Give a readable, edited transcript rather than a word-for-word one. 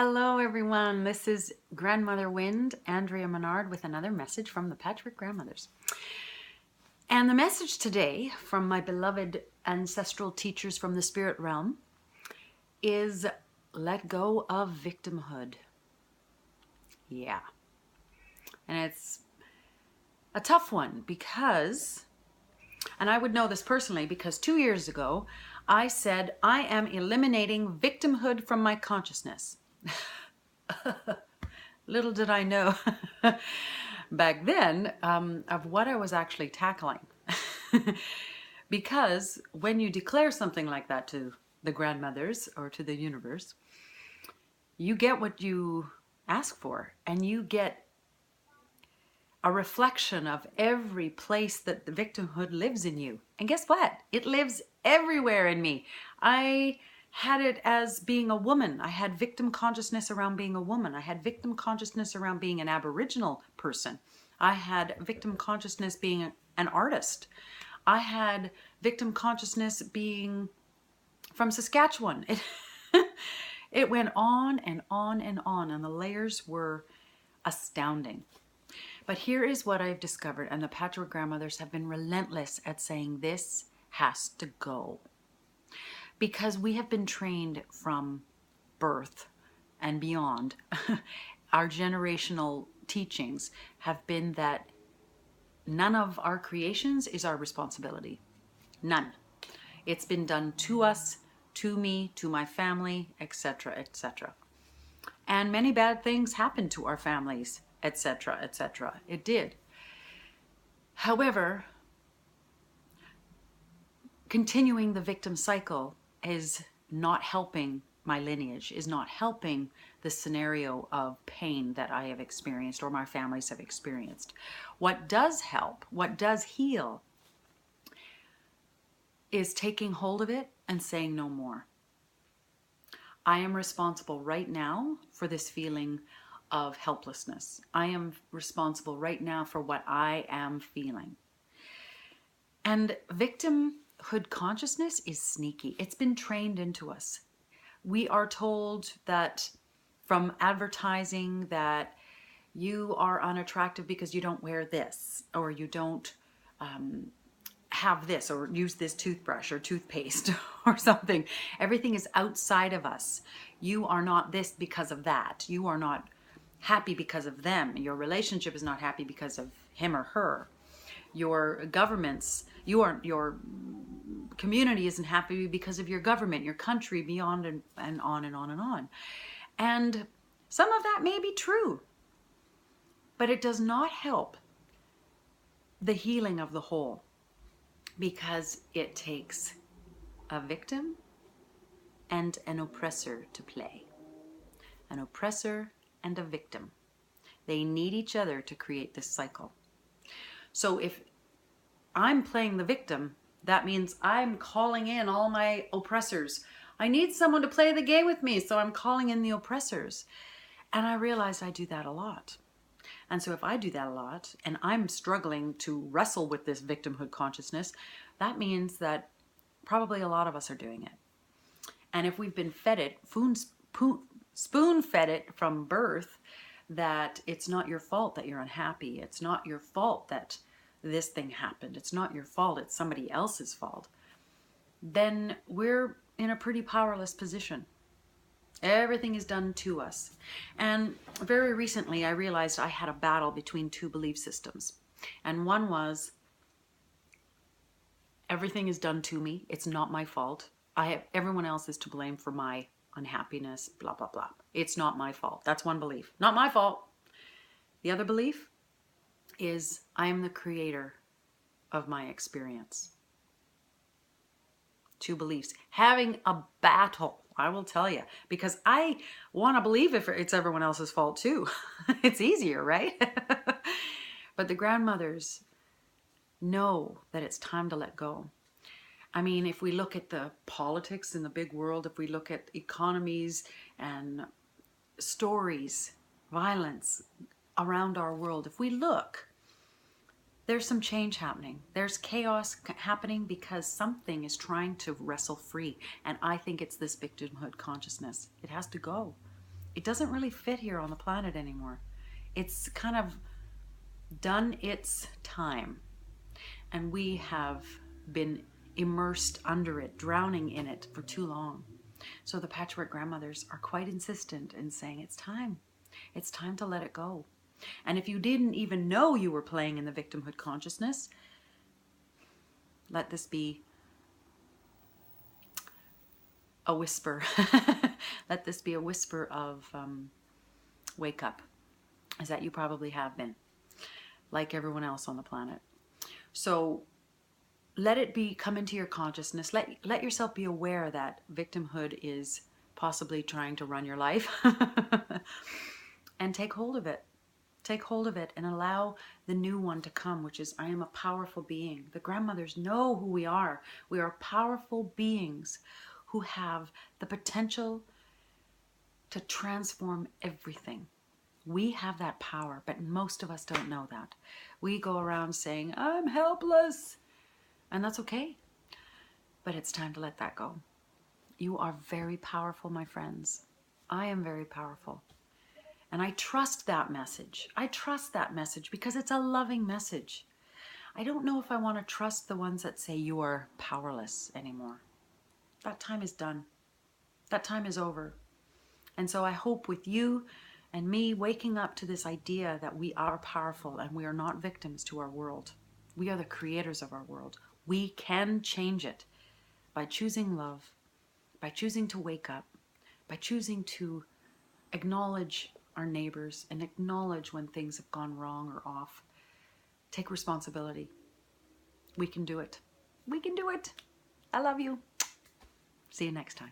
Hello everyone, this is Grandmother Wind, Andrea Menard with another message from the Patchwork Grandmothers. And the message today from my beloved ancestral teachers from the spirit realm is let go of victimhood. Yeah. And it's a tough one because, and I would know this personally because 2 years ago I said I am eliminating victimhood from my consciousness. Little did I know back then of what I was actually tackling. Because when you declare something like that to the grandmothers or to the universe, you get what you ask for, and you get a reflection of every place that the victimhood lives in you. And guess what? It lives everywhere in me. I had it as being a woman. I had victim consciousness around being a woman. I had victim consciousness around being an Aboriginal person. I had victim consciousness being an artist. I had victim consciousness being from Saskatchewan. It went on and on and on, and the layers were astounding. But here is what I've discovered, and the Patchwork Grandmothers have been relentless at saying this has to go. Because we have been trained from birth and beyond. Our generational teachings have been that none of our creations is our responsibility. None. It's been done to us, to me, to my family, etc., etc. And many bad things happened to our families, etc., etc. It did. However, continuing the victim cycle is not helping my lineage, is not helping the scenario of pain that I have experienced or my families have experienced. What does help, what does heal, is taking hold of it and saying no more. I am responsible right now for this feeling of helplessness. I am responsible right now for what I am feeling. And victimhood consciousness is sneaky. It's been trained into us. We are told that from advertising that you are unattractive because you don't wear this, or you don't have this, or use this toothbrush or toothpaste or something. Everything is outside of us. You are not this because of that. You are not happy because of them. Your relationship is not happy because of him or her. Your governments, your community isn't happy because of your government, your country, beyond and on and on and on. And some of that may be true, but it does not help the healing of the whole, because it takes a victim and an oppressor to play. An oppressor and a victim. They need each other to create this cycle. So if I'm playing the victim, that means I'm calling in all my oppressors. I need someone to play the game with me, so I'm calling in the oppressors. And I realized I do that a lot. And so if I do that a lot, and I'm struggling to wrestle with this victimhood consciousness, that means that probably a lot of us are doing it. And if we've been fed it, spoon-fed it from birth, that it's not your fault that you're unhappy. It's not your fault that this thing happened. It's not your fault. It's somebody else's fault. Then we're in a pretty powerless position. Everything is done to us. And very recently I realized I had a battle between two belief systems. And one was, everything is done to me. It's not my fault. Everyone else is to blame for my unhappiness, blah, blah, blah. It's not my fault. That's one belief. Not my fault. The other belief is I am the creator of my experience. Two beliefs. Having a battle, I will tell you, because I want to believe if it's everyone else's fault too. It's easier, right? But the grandmothers know that it's time to let go. I mean, if we look at the politics in the big world, if we look at economies and stories, violence around our world, if we look, there's some change happening. There's chaos happening because something is trying to wrestle free. And I think it's this victimhood consciousness. It has to go. it doesn't really fit here on the planet anymore. It's kind of done its time, and we have been immersed under it, drowning in it for too long. So the Patchwork Grandmothers are quite insistent in saying it's time. It's time to let it go. And if you didn't even know you were playing in the victimhood consciousness, let this be a whisper. Let this be a whisper of wake up, is that you probably have been, like everyone else on the planet. So let it be, come into your consciousness. Let yourself be aware that victimhood is possibly trying to run your life. And take hold of it. Take hold of it and allow the new one to come, which is, I am a powerful being. The grandmothers know who we are. We are powerful beings who have the potential to transform everything. We have that power, but most of us don't know that. We go around saying, I'm helpless. And that's okay. But it's time to let that go. You are very powerful, my friends. I am very powerful. And I trust that message. I trust that message because it's a loving message. I don't know if I want to trust the ones that say you are powerless anymore. That time is done. That time is over. And so I hope with you and me waking up to this idea that we are powerful and we are not victims to our world. We are the creators of our world. We can change it by choosing love, by choosing to wake up, by choosing to acknowledge our neighbors and acknowledge when things have gone wrong or off. Take responsibility. We can do it. We can do it. I love you. See you next time.